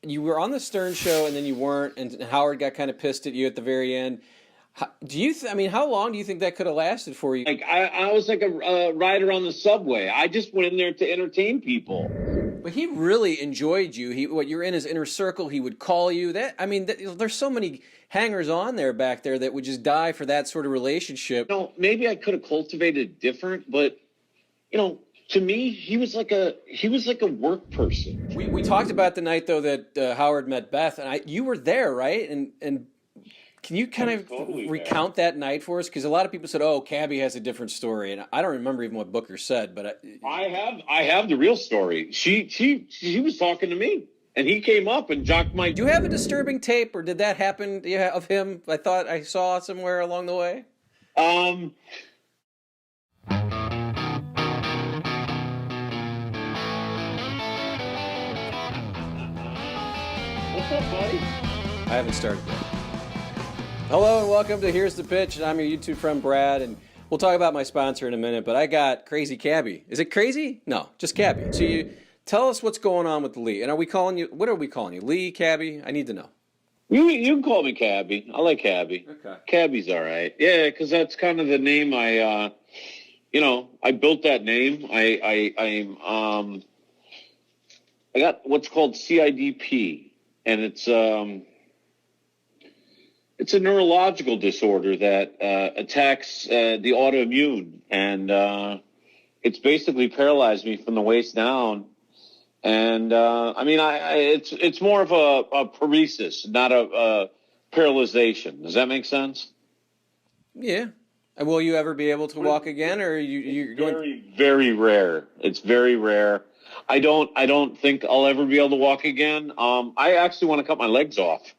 you were on the Stern show and then you weren't, and Howard got kind of pissed at you at the very end. Do you? I mean, how long do you think that could have lasted for you? Like I was like a rider on the subway. I just went in there to entertain people. But he really enjoyed you. You're in his inner circle. He would call you. There's so many hangers on there back there that would just die for that sort of relationship. Maybe I could have cultivated it different, but to me, he was like a work person. We talked about the night though that Howard met Beth, and you were there, right? And can you kind of totally recount that night for us? Because a lot of people said, "Oh, Cabbie has a different story," and I don't remember even what Booker said. But I have the real story. She was talking to me, and he came up and jocked my. Do you have a disturbing tape, or did that happen of him? I thought I saw somewhere along the way. What's up, buddy? I haven't started yet. Hello and welcome to Here's the Pitch. I'm your YouTube friend Brad, and we'll talk about my sponsor in a minute, but I got Crazy Cabbie. Is it crazy? No, just Cabbie. So you tell us what's going on with Lee. And what are we calling you? Lee, Cabbie? I need to know. You can call me Cabbie. I like Cabbie. Okay. Cabbie's all right. Yeah, because that's kind of the name I built that name. I got what's called CIDP, and it's a neurological disorder that attacks the autoimmune, and it's basically paralyzed me from the waist down. And it's more of a paresis, not a paralyzation. Does that make sense? Yeah. And will you ever be able to walk again, or you're going? Very, very rare. It's very rare. I don't think I'll ever be able to walk again. I actually want to cut my legs off.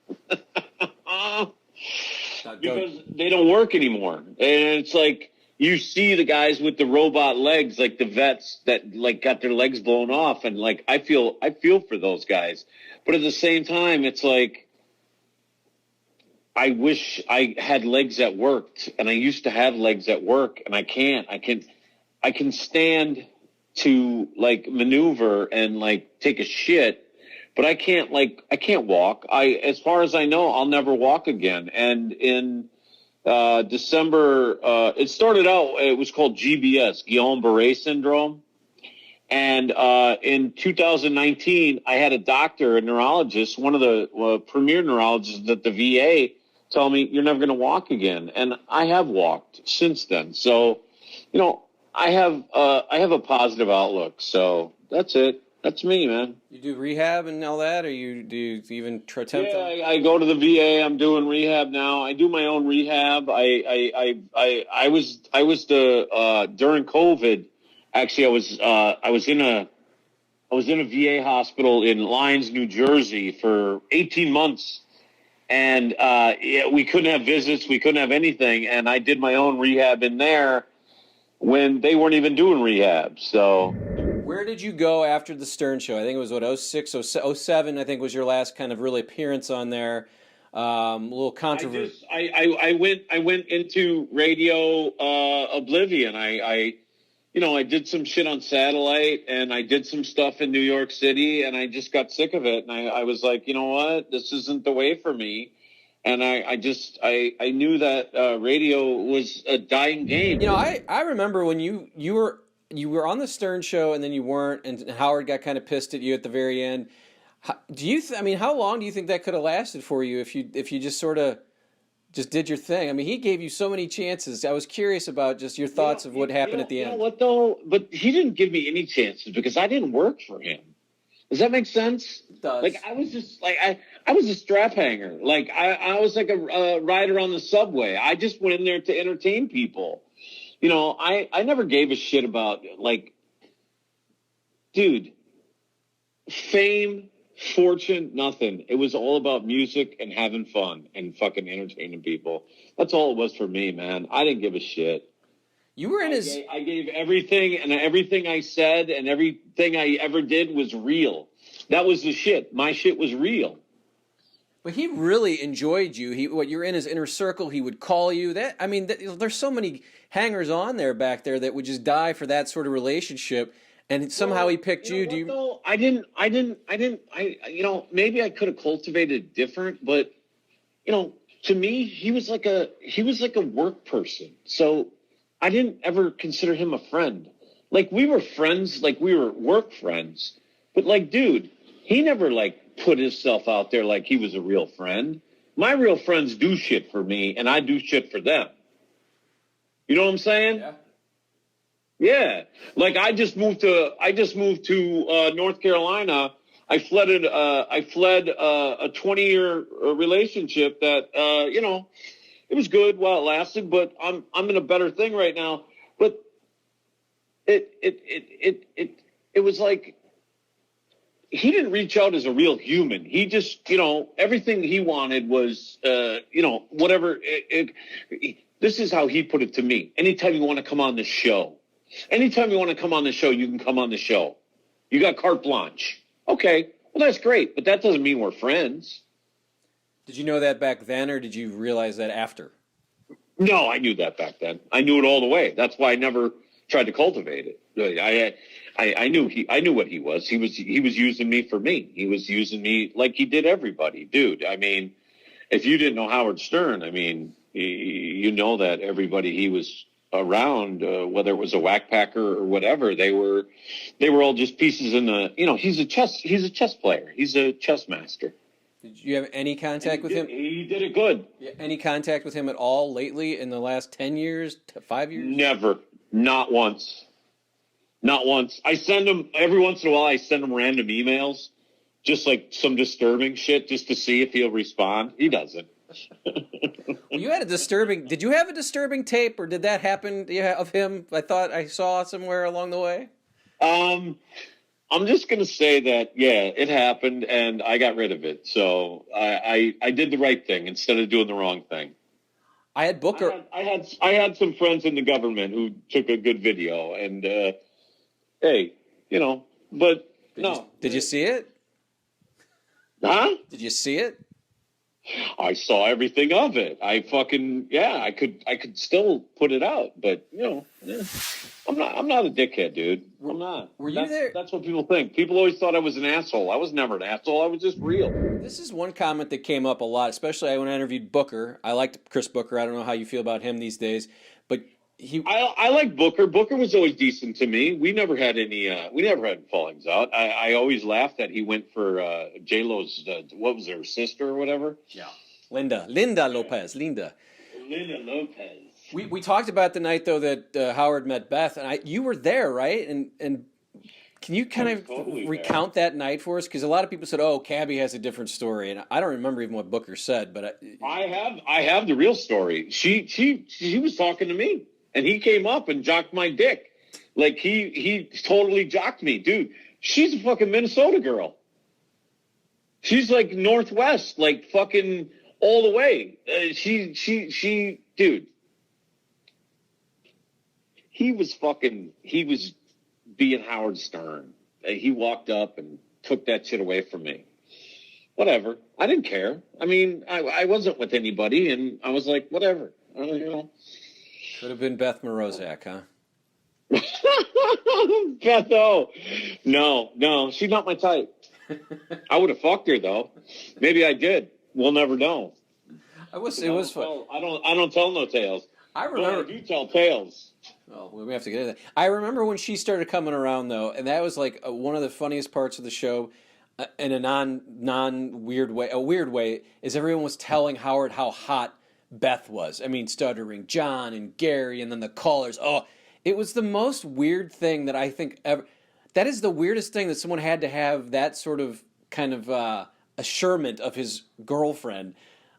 Because they don't work anymore. And it's like you see the guys with the robot legs, like the vets that like got their legs blown off, and like I feel for those guys. But at the same time, it's like I wish I had legs that worked, and I used to have legs that work, and I can't. I can stand to like maneuver and like take a shit, but I can't walk. As far as I know, I'll never walk again. And in December, it started out, it was called GBS, Guillain-Barré syndrome. And in 2019, I had a doctor, a neurologist, one of the premier neurologists at the VA, tell me, "You're never going to walk again." And I have walked since then. So, I have a positive outlook. So that's it. That's me, man. You do rehab and all that, or do you even attempt? Yeah, I go to the VA. I'm doing rehab now. I do my own rehab. I was during COVID. Actually, I was in a VA hospital in Lyons, New Jersey for 18 months, and we couldn't have visits. We couldn't have anything, and I did my own rehab in there when they weren't even doing rehab. So. Where did you go after the Stern show? I think it was 06, 07, I think was your last kind of really appearance on there. A little controversy. I went into radio oblivion. I did some shit on satellite, and I did some stuff in New York City, and I just got sick of it. And I was like, you know what? This isn't the way for me. And I knew that radio was a dying game. I remember when you were on the Stern show and then you weren't, and Howard got kind of pissed at you at the very end. How long do you think that could have lasted for you if you just sort of just did your thing? I mean, he gave you so many chances. I was curious about just your thoughts of what happened at the end. You know what though? But he didn't give me any chances because I didn't work for him. Does that make sense? It does. Like I was just like I was a strap hanger. Like I was like a rider on the subway. I just went in there to entertain people. I never gave a shit about, like, dude, fame, fortune, nothing. It was all about music and having fun and fucking entertaining people. That's all it was for me, man. I didn't give a shit. You were in I gave everything, and everything I said and everything I ever did was real. That was the shit. My shit was real. But he really enjoyed you. You're in his inner circle. He would call you. There's so many hangers on there back there that would just die for that sort of relationship. and somehow he picked you. Do you? Though? Maybe I could have cultivated different, but to me, he was like a work person. So I didn't ever consider him a friend. Like, we were friends, like we were work friends, but like, dude, he never like put himself out there like he was a real friend. My real friends do shit for me, and I do shit for them. You know what I'm saying? Yeah. Yeah. Like, I just moved to North Carolina. I fled a 20-year relationship that it was good while it lasted, but I'm in a better thing right now. But it was like, he didn't reach out as a real human. He just, everything he wanted was, whatever. This is how he put it to me. Anytime you want to come on the show, you can come on the show. You got carte blanche. Okay, well, that's great, but that doesn't mean we're friends. Did you know that back then, or did you realize that after? No, I knew that back then. I knew it all the way. That's why I never tried to cultivate it. I knew what he was. He was using me for me. He was using me like he did everybody, dude. I mean, if you didn't know Howard Stern, I mean, you know that everybody he was around, whether it was a whack packer or whatever, they were all just pieces in the. He's a chess player. He's a chess master. Did you have any contact with him? He did it good. Any contact with him at all lately in the last 10 years, 5 years? Never. Not once. Not once. I send him, every once in a while, I send him random emails, just like some disturbing shit, just to see if he'll respond. He doesn't. Well, you had did you have a disturbing tape, or did that happen of him? I thought I saw somewhere along the way. I'm just going to say that, yeah, it happened, and I got rid of it. So I did the right thing instead of doing the wrong thing. I had Booker. I had some friends in the government who took a good video, and hey, but no. Did you see it? Huh? Did you see it? I saw everything of it. I could still put it out, but I'm not a dickhead, dude. I'm not. Were you there? That's what people think. People always thought I was an asshole. I was never an asshole. I was just real. This is one comment that came up a lot, especially when I interviewed Booker. I liked Chris Booker. I don't know how you feel about him these days, but I like Booker. Booker was always decent to me. We never had any. We never had fallings out. I always laughed that he went for J-Lo's. What was her sister or whatever? Yeah, Linda Lopez. Linda Lopez. We talked about the night though that Howard met Beth, and you were there, right? And can you kind of recount that night for us? Because a lot of people said, "Oh, Cabbie has a different story," and I don't remember even what Booker said. But I have the real story. She was talking to me. And he came up and jocked my dick. Like, he totally jocked me. Dude, she's a fucking Minnesota girl. She's like Northwest, like fucking all the way. Dude. He was being Howard Stern. He walked up and took that shit away from me. Whatever. I didn't care. I mean, I wasn't with anybody, and I was like, whatever. Could have been Beth Morozak, huh? Beth, no, she's not my type. I would have fucked her though. Maybe I did. We'll never know. It was fun. I don't tell no tales. I remember. But I do tell tales. Oh, we have to get into that. I remember when she started coming around though, and that was like one of the funniest parts of the show. In a non weird way, is everyone was telling Howard how hot Beth was. I mean, stuttering John and Gary, and then the callers. Oh, it was the most weird thing that I think ever. That is the weirdest thing, that someone had to have that sort of kind of assurement of his girlfriend,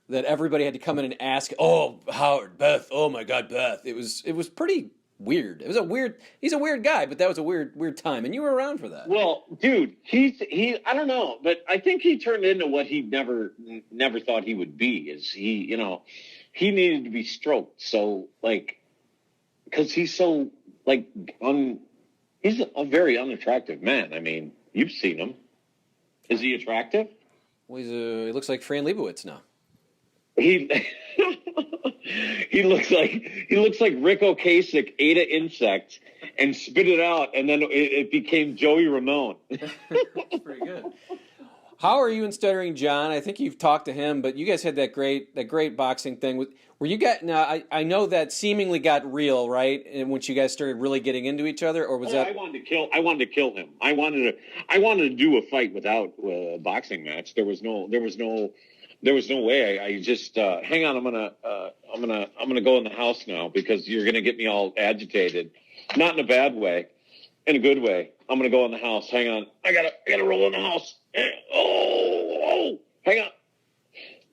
that everybody had to come in and ask, "Oh, Howard, Beth. Oh my God, Beth." It was pretty weird. He's a weird guy, but that was a weird time, and you were around for that. Well, dude, he I don't know, but I think he turned into what he never thought he would be. Is he needed to be stroked. So, like, because he's so, like, he's a very unattractive man. I mean, you've seen him. Is he attractive? Well, he looks like Fran Lebowitz now. He looks like Rick Ocasek ate an insect and spit it out, and then it became Joey Ramone. That's pretty good. How are you and Stuttering John? I think you've talked to him, but you guys had that great boxing thing. Were you guys? Now I know that seemingly got real, right? And once you guys started really getting into each other, or was that? I wanted to kill him. I wanted to do a fight without a boxing match. There was no way. I just hang on. I'm gonna go in the house now because you're gonna get me all agitated. Not in a bad way, in a good way. I'm gonna go in the house. Hang on. I gotta roll in the house. Oh, hang on.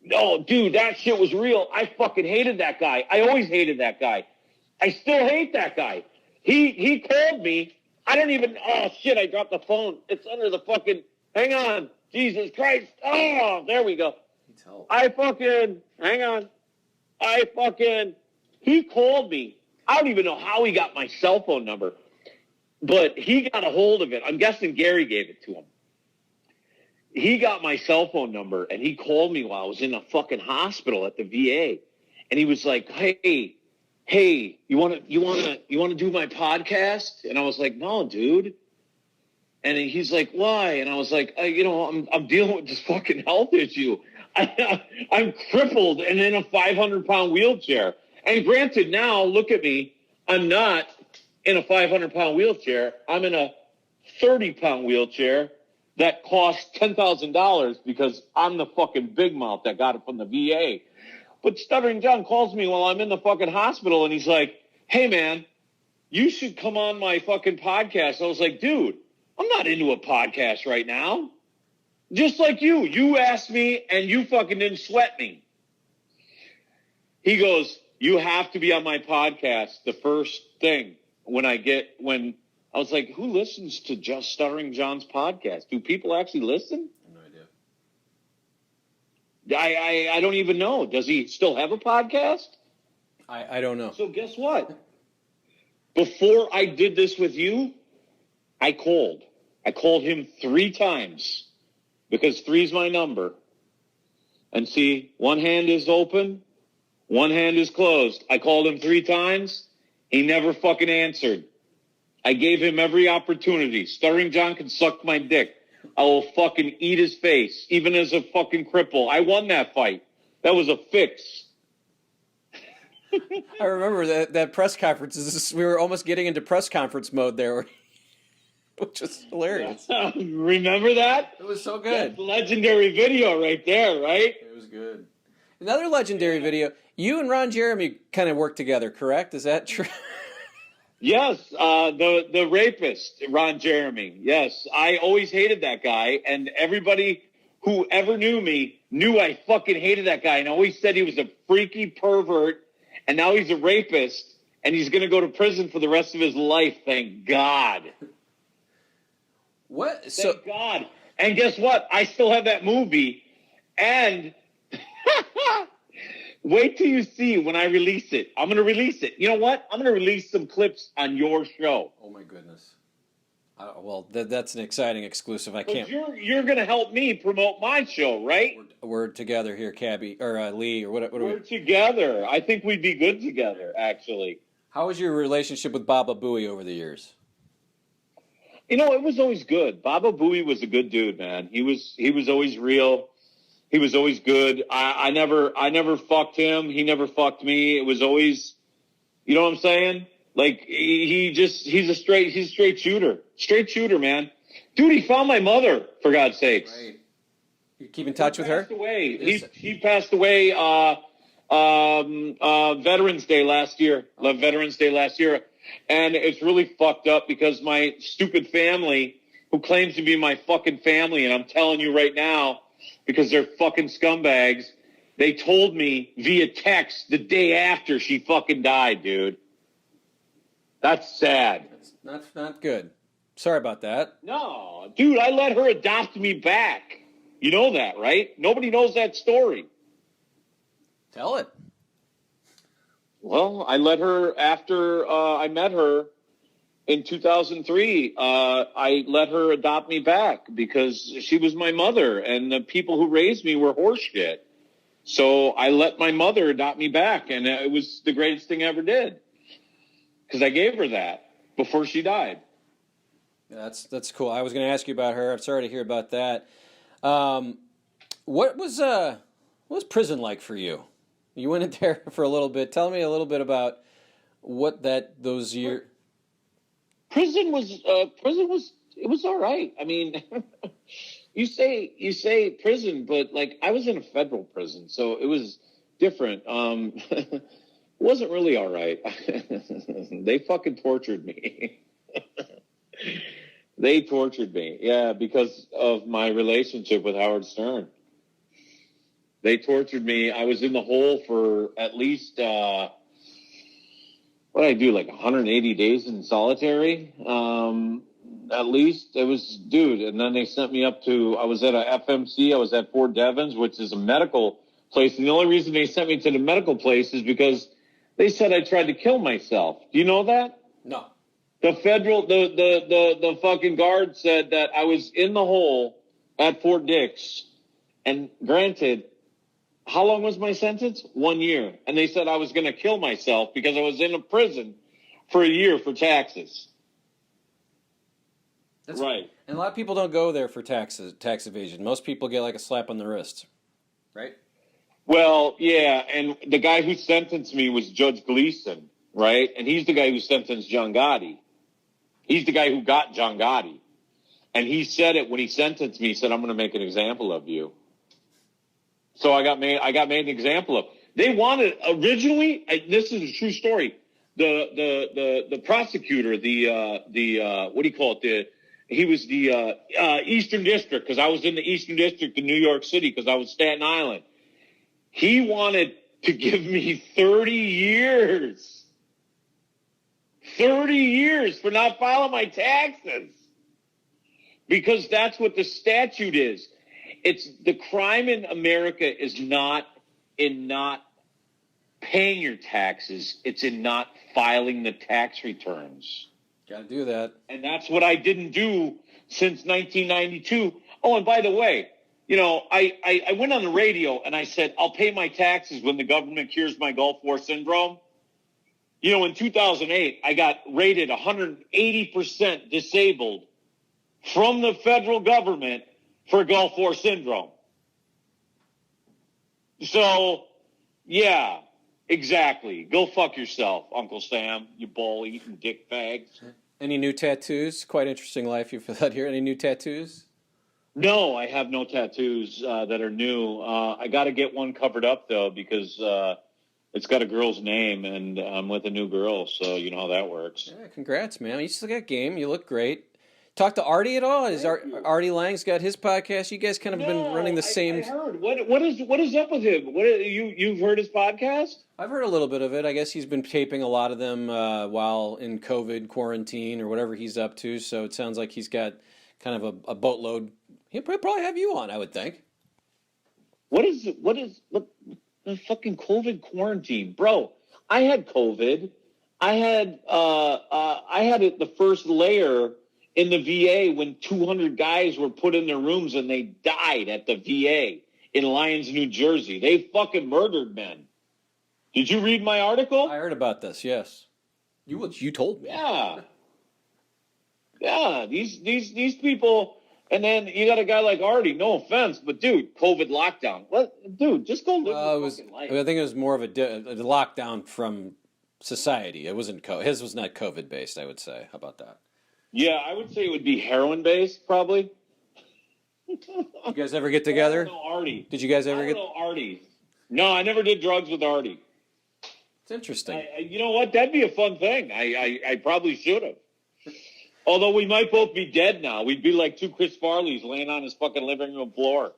No, dude, that shit was real. I fucking hated that guy. I always hated that guy. I still hate that guy. He called me. I don't even. Oh shit! I dropped the phone. It's under the fucking. Hang on. Jesus Christ. Oh, there we go. Hang on. He called me. I don't even know how he got my cell phone number, but he got a hold of it. I'm guessing Gary gave it to him. He got my cell phone number and he called me while I was in a fucking hospital at the VA. And he was like, hey, you want to do my podcast? And I was like, no, dude. And he's like, why? And I was like, I'm dealing with this fucking health issue. I'm crippled and in a 500-pound wheelchair. And granted, now look at me. I'm not in a 500-pound wheelchair. I'm in a 30-pound wheelchair that costs $10,000 because I'm the fucking big mouth that got it from the VA. But Stuttering John calls me while I'm in the fucking hospital and he's like, hey man, you should come on my fucking podcast. I was like, dude, I'm not into a podcast right now. Just like you asked me and you fucking didn't sweat me. He goes, you have to be on my podcast the first thing when I was like, who listens to just Stuttering John's podcast? Do people actually listen? No idea. I don't even know. Does he still have a podcast? I don't know. So guess what? Before I did this with you, I called him 3 times because 3 is my number. And see, one hand is open, one hand is closed. I called him 3 times. He never fucking answered. I gave him every opportunity. Stuttering John can suck my dick. I will fucking eat his face, even as a fucking cripple. I won that fight. That was a fix. I remember that press conference. We were almost getting into press conference mode there, which is hilarious. Remember that? It was so good. That's legendary video right there, right? It was good. Another legendary video. You and Ron Jeremy kind of worked together, correct? Is that true? Yes, the rapist, Ron Jeremy. Yes, I always hated that guy, and everybody who ever knew me knew I fucking hated that guy, and I always said he was a freaky pervert, and now he's a rapist, and he's going to go to prison for the rest of his life. Thank God. What? Thank God. And guess what? I still have that movie, and wait till you see when I release it. I'm going to release it. You know what? I'm going to release some clips on your show. Oh, my goodness. Well, that's an exciting exclusive. I can't. You're going to help me promote my show, right? We're together here, Cabbie, or Lee, or what We're together. I think we'd be good together, actually. How was your relationship with Baba Booey over the years? You know, it was always good. Baba Booey was a good dude, man. He was always real. He was always good. I never fucked him. He never fucked me. It was always, you know what I'm saying? Like he's a straight shooter. Straight shooter, man. Dude, he found my mother, for God's sakes. Right. You keep in touch with her? He passed away Veterans Day last year. Veterans Day last year. And it's really fucked up because my stupid family, who claims to be my fucking family, and I'm telling you right now, because they're fucking scumbags, they told me via text the day after she fucking died, dude. That's sad. That's not good. Sorry about that. No, dude, I let her adopt me back. You know that, right? Nobody knows that story. Tell it. Well, I let her, after I met her in 2003, I let her adopt me back because she was my mother, and the people who raised me were horseshit. So I let my mother adopt me back, and it was the greatest thing I ever did because I gave her that before she died. Yeah, that's cool. I was going to ask you about her. I'm sorry to hear about that. What was prison like for you? You went in there for a little bit. Tell me a little bit about what those years. Prison was it was all right. I mean, you say prison, but like I was in a federal prison, so it was different. It wasn't really all right. They fucking tortured me. They tortured me, yeah, because of my relationship with Howard Stern. They tortured me. I was in the hole for at least what did I do, like 180 days in solitary. At least it was, dude. And then they sent me up to. I was at a FMC. I was at Fort Devens, which is a medical place. And the only reason they sent me to the medical place is because they said I tried to kill myself. Do you know that? No. The federal, the fucking guard said that I was in the hole at Fort Dix, and granted, how long was my sentence? 1 year. And they said I was going to kill myself because I was in a prison for a year for taxes. That's right. And a lot of people don't go there for tax evasion. Most people get like a slap on the wrist, right? Well, yeah, and the guy who sentenced me was Judge Gleason, right? And he's the guy who sentenced John Gotti. He's the guy who got John Gotti. And he said it when he sentenced me. He said, I'm going to make an example of you. So I got made an example of. They wanted originally, this is a true story. The prosecutor, what do you call it? He was the Eastern District, because I was in the Eastern District in New York City because I was Staten Island. He wanted to give me 30 years. 30 years for not filing my taxes. Because that's what the statute is. It's the crime in America is not in not paying your taxes. It's in not filing the tax returns. Got to do that. And that's what I didn't do since 1992. Oh, and by the way, you know, I went on the radio and I said, I'll pay my taxes when the government cures my Gulf War syndrome. You know, in 2008, I got rated 180% disabled from the federal government for Gulf War syndrome. So, yeah, exactly. Go fuck yourself, Uncle Sam, you ball-eating dick bags. Any new tattoos? Quite interesting life you've had here. Any new tattoos? No, I have no tattoos that are new. I got to get one covered up, though, because it's got a girl's name, and I'm with a new girl, so you know how that works. Yeah, congrats, man. You still got game. You look great. Talk to Artie at all? Artie Lange's got his podcast. You guys kind of been running the same. I heard. What is up with him? You've heard his podcast? I've heard a little bit of it. I guess he's been taping a lot of them while in COVID quarantine or whatever he's up to. So it sounds like he's got kind of a boatload. He'll probably have you on, I would think. What the fucking COVID quarantine, bro? I had COVID. I had it the first layer in the VA when 200 guys were put in their rooms and they died at the VA in Lyons, New Jersey. They fucking murdered men. Did you read my article? I heard about this. Yes, you told me. Yeah. These people. And then you got a guy like Artie, no offense, but dude, COVID lockdown. What, dude? Just go live your fucking life. I think it was more of a lockdown from society. It wasn't his was not COVID based. I would say. How about that? Yeah, I would say it would be heroin based, probably. You guys ever get together? I don't know Artie. Did you guys ever get? I don't know Artie. No, I never did drugs with Artie. It's interesting. You know what? That'd be a fun thing. I probably should have. Although we might both be dead now. We'd be like two Chris Farleys laying on his fucking living room floor.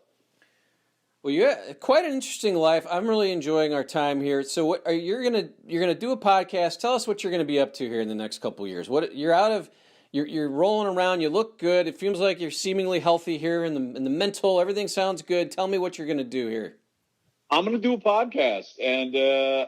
Well, yeah, quite an interesting life. I'm really enjoying our time here. So, what you're gonna do a podcast? Tell us what you're gonna be up to here in the next couple of years. What you're rolling around. You look good. It feels like you're seemingly healthy here in the mental. Everything sounds good. Tell me what you're gonna do here. I'm gonna do a podcast, and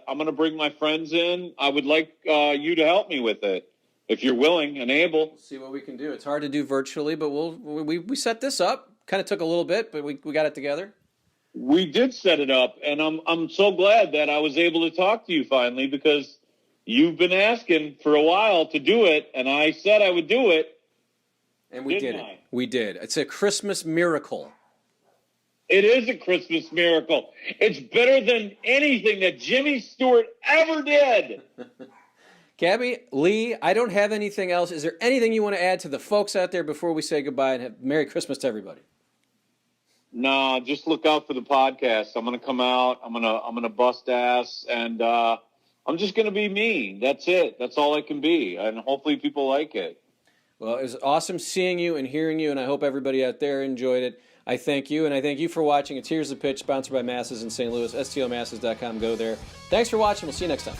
I'm gonna bring my friends in. I would like you to help me with it. If you're willing and able. We'll see what we can do. It's hard to do virtually, but we set this up. Kind of took a little bit, but we got it together. We did set it up, and I'm so glad that I was able to talk to you finally, because you've been asking for a while to do it, and I said I would do it. And we did it. We did. It's a Christmas miracle. It is a Christmas miracle. It's better than anything that Jimmy Stewart ever did. Cabbie, Lee, I don't have anything else. Is there anything you want to add to the folks out there before we say goodbye and have Merry Christmas to everybody? Nah, just look out for the podcast. I'm gonna come out. I'm gonna bust ass, and I'm just gonna be me. That's it. That's all I can be, and hopefully people like it. Well, it was awesome seeing you and hearing you, and I hope everybody out there enjoyed it. I thank you, and I thank you for watching. It's Here's the Pitch, sponsored by Masses in St. Louis, stomasses.com. Go there. Thanks for watching. We'll see you next time.